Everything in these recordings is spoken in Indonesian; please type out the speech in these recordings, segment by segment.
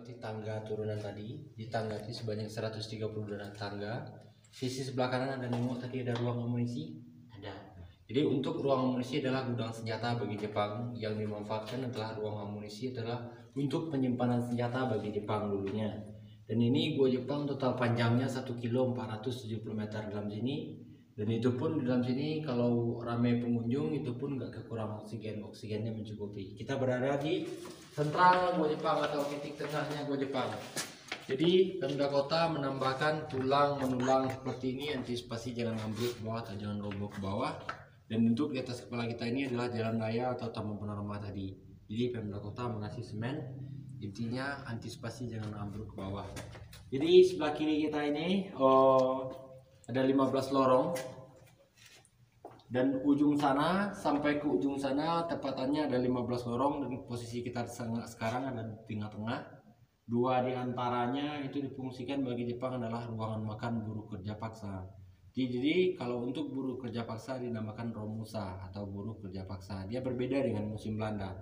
melewati tangga turunan tadi. Di tangga itu sebanyak 132 tangga. Sisi sebelah kanan ada nengok tadi ada ruang amunisi. Ada. Jadi untuk ruang amunisi adalah gudang senjata bagi Jepang. Yang dimanfaatkan adalah ruang amunisi adalah untuk penyimpanan senjata bagi Jepang dulunya. Dan ini gua Jepang total panjangnya 1 km 470 meter dalam sini. Dan itu pun di dalam sini kalau ramai pengunjung itu pun nggak kekurangan oksigen, oksigennya mencukupi. Kita berada di sentral Gua Jepang atau titik tengahnya Gua Jepang. Jadi Pemda Kota menambahkan tulang menulang seperti ini, antisipasi jangan ambruk ke bawah atau jangan roboh ke bawah. Dan untuk di atas kepala kita ini adalah jalan raya atau taman panorama tadi. Jadi Pemda Kota mengasih semen, intinya antisipasi jangan ambruk ke bawah. Jadi sebelah kiri kita ini ada 15 lorong, dan ujung sana sampai ke ujung sana tepatannya ada 15 lorong, dan posisi kita sekarang ada di tengah-tengah. Dua di antaranya itu difungsikan bagi Jepang adalah ruangan makan buruh kerja paksa. Jadi kalau untuk buruh kerja paksa dinamakan Romusa atau buruh kerja paksa. Dia berbeda dengan musim Belanda.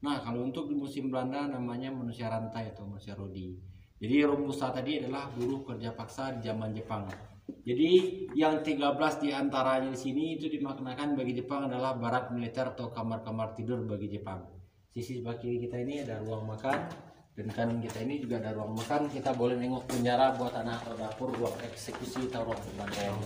Nah, kalau untuk di musim Belanda namanya manusia rantai atau manusia rodi. Jadi Romusa tadi adalah buruh kerja paksa di zaman Jepang. Jadi yang 13 di antaranya di sini itu dimaknakan bagi Jepang adalah barak militer atau kamar-kamar tidur bagi Jepang. Sisi sebelah kiri kita ini ada ruang makan, dan kanan kita ini juga ada ruang makan. Kita boleh nengok penjara buat tanah atau dapur, ruang eksekusi atau ruang pembantaian.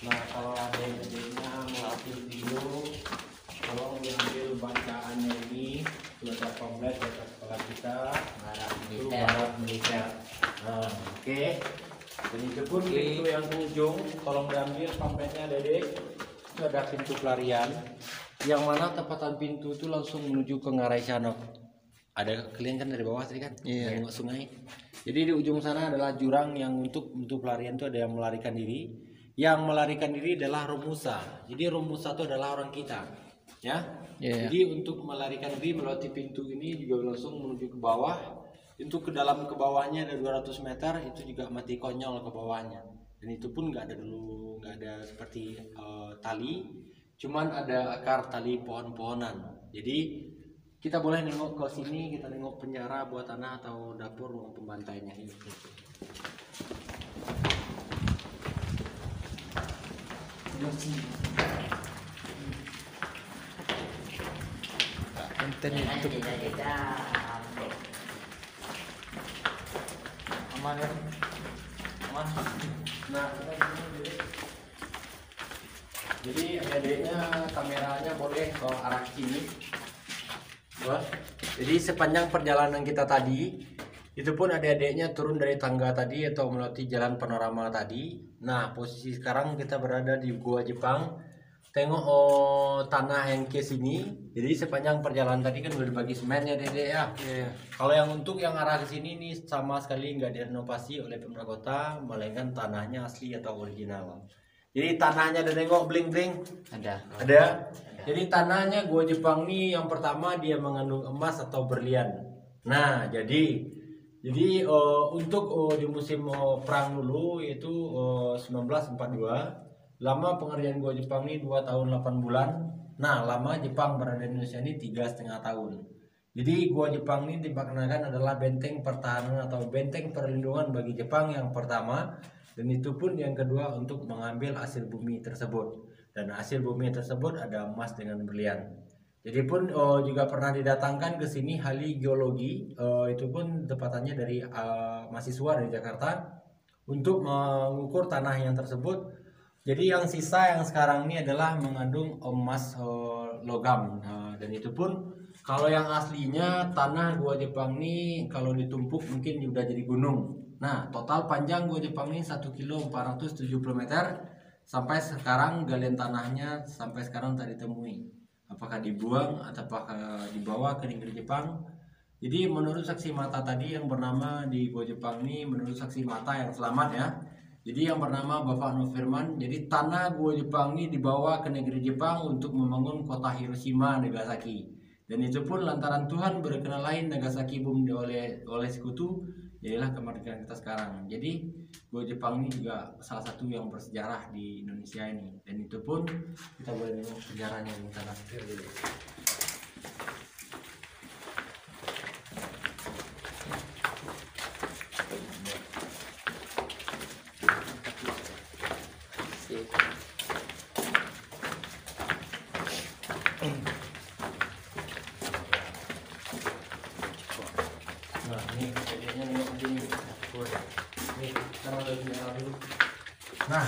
Nah, kalau ada yang adiknya melatih video, tolong diambil bacaannya ini. Sudah komplit di atas kepala kita, barat militer. Nah, oke. Dan itu pun pintu yang ujung, tolong diambil pamfletnya Dede. Itu ada pintu pelarian, yang mana tepatan pintu itu langsung menuju ke Ngarai Sanok. Ada kalian kan dari bawah tadi kan, dari sungai. Jadi di ujung sana adalah jurang yang untuk pelarian itu ada yang melarikan diri. Yang melarikan diri adalah Romusa. Jadi Romusa itu adalah orang kita, ya. Jadi untuk melarikan diri melewati pintu ini juga langsung menuju ke bawah. Untuk ke dalam ke bawahnya ada 200 meter, itu juga mati konyol ke bawahnya. Dan itu pun nggak ada seperti tali, cuman ada akar tali pohon-pohonan. Jadi kita boleh nengok ke sini, kita nengok penjara buat tanah atau dapur ruang pembantainya ini. Konten YouTube aman ya, aman. Nah, jadi adiknya kameranya boleh ke arah sini. Jadi sepanjang perjalanan kita tadi itu pun adik-adiknya turun dari tangga tadi atau melewati jalan panorama tadi. Nah, posisi sekarang kita berada di Gua Jepang. Tengok tanah yang ke sini. Jadi sepanjang perjalanan tadi kan udah dibagi semen ya Dede ya. Kalau yang untuk yang arah ke sini nih sama sekali nggak direnovasi oleh Pemda Kota, melainkan tanahnya asli atau original. Jadi tanahnya ada nengok bling-bling. Ada. Jadi tanahnya Gua Jepang nih yang pertama dia mengandung emas atau berlian. Nah, jadi untuk di musim perang dulu yaitu 1942, lama pengerjaan Gua Jepang ini 2 tahun 8 bulan. Nah, lama Jepang berada di Indonesia ini 3,5 tahun. Jadi Gua Jepang ini dimaknakan adalah benteng pertahanan atau benteng perlindungan bagi Jepang yang pertama, dan itu pun yang kedua untuk mengambil hasil bumi tersebut. Dan hasil bumi tersebut ada emas dengan berlian. Jadi pun juga pernah didatangkan ke sini ahli geologi, itu pun tepatannya dari mahasiswa dari Jakarta untuk mengukur tanah yang tersebut. Jadi yang sisa yang sekarang ini adalah mengandung emas logam. Nah, dan itu pun kalau yang aslinya tanah Gua Jepang ini kalau ditumpuk mungkin udah jadi gunung. Nah, total panjang Gua Jepang ini 1 km 470 meter. Sampai sekarang galian tanahnya sampai sekarang tak ditemui. Apakah dibuang atau apakah dibawa ke negeri Jepang? Jadi menurut saksi mata tadi yang bernama di Gua Jepang ini, menurut saksi mata yang selamat ya, Jadi yang bernama Bapak Nofirman. Jadi tanah Gua Jepang ini dibawa ke negeri Jepang untuk membangun kota Hiroshima, Nagasaki. Dan itu pun lantaran Tuhan berkenan lain Nagasaki bom oleh sekutu, jadilah kemerdekaan kita sekarang. Jadi Gua Jepang ini juga salah satu yang bersejarah di Indonesia ini. Dan itu pun kita boleh nengok sejarahnya di tanah setir dulu. Nah ini kejadiannya nengok di sini. Nih kita mulai sejarah dulu. Nah,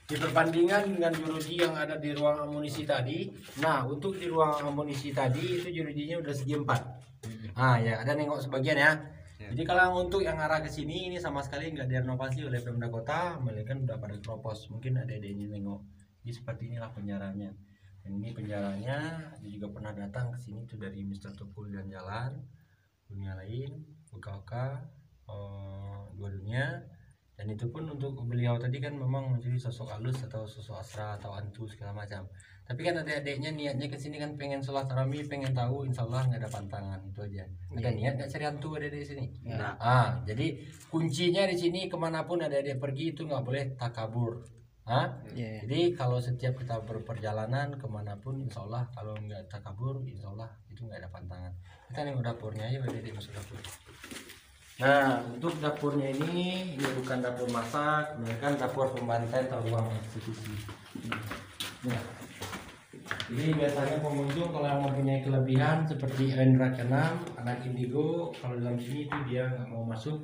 di perbandingan dengan jeruji yang ada di ruang amunisi tadi, nah untuk di ruang amunisi tadi itu jerujinya udah segi 4. Nah ya ada nengok sebagian ya. Jadi kalau untuk yang arah ke sini ini sama sekali nggak direnovasi oleh Pemda Kota, melainkan udah pada keropos. Mungkin ada adanya nengok. Jadi seperti inilah penjaranya. Dan ini penjaranya, dia juga pernah datang ke sini itu dari Mr. Tukul dan Jalan, dunia lain, Uka-uka, dua dunia. Dan itu pun untuk beliau tadi kan memang menjadi sosok halus atau sosok asra atau hantu segala macam. Tapi kan adik-adiknya niatnya ke sini kan pengen sholat tarawih, pengen tahu, insya Allah nggak ada pantangan, itu aja. Ada niat nggak cari hantu ada di sini. Nah, jadi kuncinya di sini kemanapun adik-adik pergi itu nggak boleh takabur. Jadi kalau setiap kita berperjalanan kemanapun, insya Allah kalau nggak takabur, insya Allah itu nggak ada pantangan. Kita nengok dapurnya aja, adik-adik masuk dapur. Nah, untuk dapurnya ini bukan dapur masak, melainkan dapur pembantai atau ruang eksekusi. Nah, jadi biasanya pengunjung kalau yang mempunyai kelebihan seperti Endra Kenam, anak indigo, kalau dalam sini itu dia nggak mau masuk.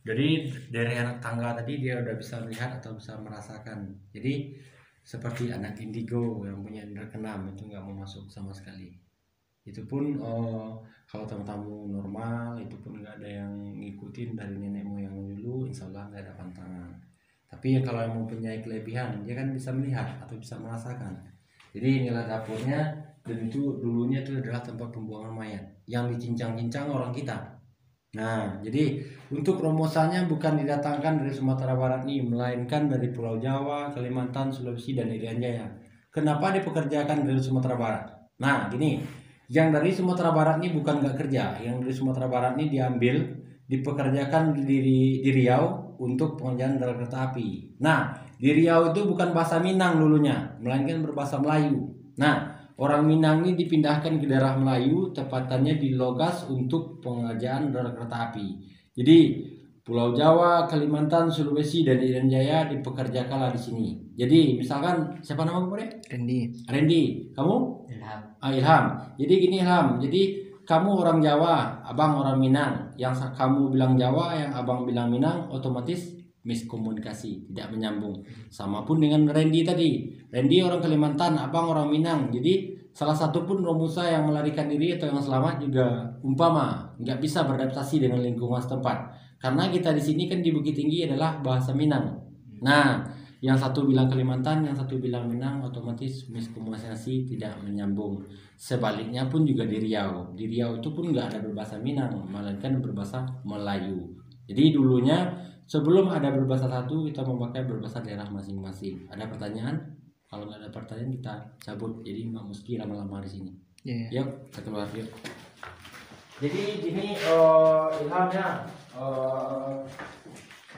Jadi dari anak tangga tadi dia udah bisa melihat atau bisa merasakan. Jadi seperti anak indigo yang punya Endra Kenam itu nggak mau masuk sama sekali. Itu pun kalau tamu-tamu normal itu pun nggak ada yang ngikutin dari nenek moyang dulu, insya Allah nggak ada pantangan. Tapi kalau yang mempunyai kelebihan dia kan bisa melihat atau bisa merasakan. Jadi inilah dapurnya, dan itu dulunya itu adalah tempat pembuangan mayat yang dicincang-cincang orang kita. Nah, jadi untuk romosannya bukan didatangkan dari Sumatera Barat nih, melainkan dari Pulau Jawa, Kalimantan, Sulawesi, dan Irian Jaya. Kenapa dipekerjakan dari Sumatera Barat? Nah, gini, yang dari Sumatera Barat ini bukan nggak kerja, yang dari Sumatera Barat ini diambil, dipekerjakan di Riau untuk pengerjaan rel kereta api. Nah, di Riau itu bukan bahasa Minang dulunya, melainkan berbahasa Melayu. Nah, orang Minang ini dipindahkan ke daerah Melayu, tepatannya di Logas untuk pengerjaan rel kereta api. Jadi Pulau Jawa, Kalimantan, Sulawesi, dan Irian Jaya dipekerjakanlah di sini. Jadi misalkan siapa nama kamu? Randy. Kamu? Ilham. Ilham. Jadi gini Ilham. Jadi kamu orang Jawa, abang orang Minang. Yang kamu bilang Jawa, yang abang bilang Minang, otomatis miskomunikasi, tidak menyambung. Sama pun dengan Randy tadi. Randy orang Kalimantan, abang orang Minang. Jadi salah satu pun Romusa yang melarikan diri atau yang selamat juga umpama nggak bisa beradaptasi dengan lingkungan setempat. Karena kita di sini kan di Bukit Tinggi adalah bahasa Minang. Nah, yang satu bilang Kalimantan, yang satu bilang Minang, otomatis miskomunikasi tidak menyambung. Sebaliknya pun juga di Riau. Di Riau itu pun nggak ada berbahasa Minang, melainkan berbahasa Melayu. Jadi dulunya sebelum ada berbahasa satu, kita memakai berbahasa daerah masing-masing. Ada pertanyaan? Kalau nggak ada pertanyaan kita cabut. Jadi nggak mesti lama-lama di sini. Yuk, kita keluar yuk. Jadi ini Ilhamnya.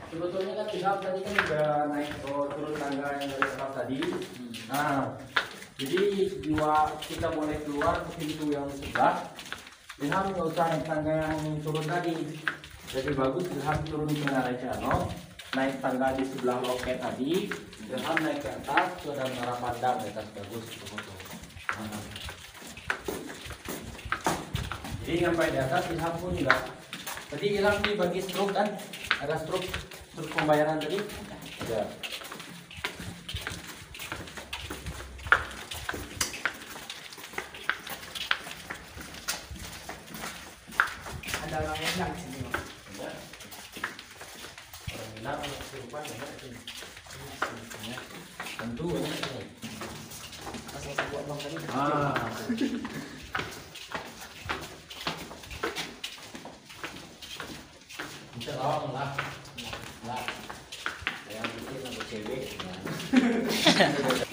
Sebetulnya kan Ilham tadi kan udah naik turun tangga yang dari atas tadi. Nah, jadi kita boleh keluar ke pintu yang sebelah. Ilham nggak usah naik tangga yang turun tadi. Jadi bagus Ilham turun ke Narayano, naik tangga di sebelah loket tadi. Ilham naik ke atas, itu ada menara pandang di atas, bagus foto. Jadi sampai di atas Ilham pun enggak. Tadi Ilham dibagi struk kan? Ada struk pembayaran tadi? Ada. Ada orang Minang di sini. Ada. Orang Minang kesurupan ada di sini. Tentu ada ini. Asal saya buat bang tadi. Bisa lawang lah. Lah. Yang itu Iya.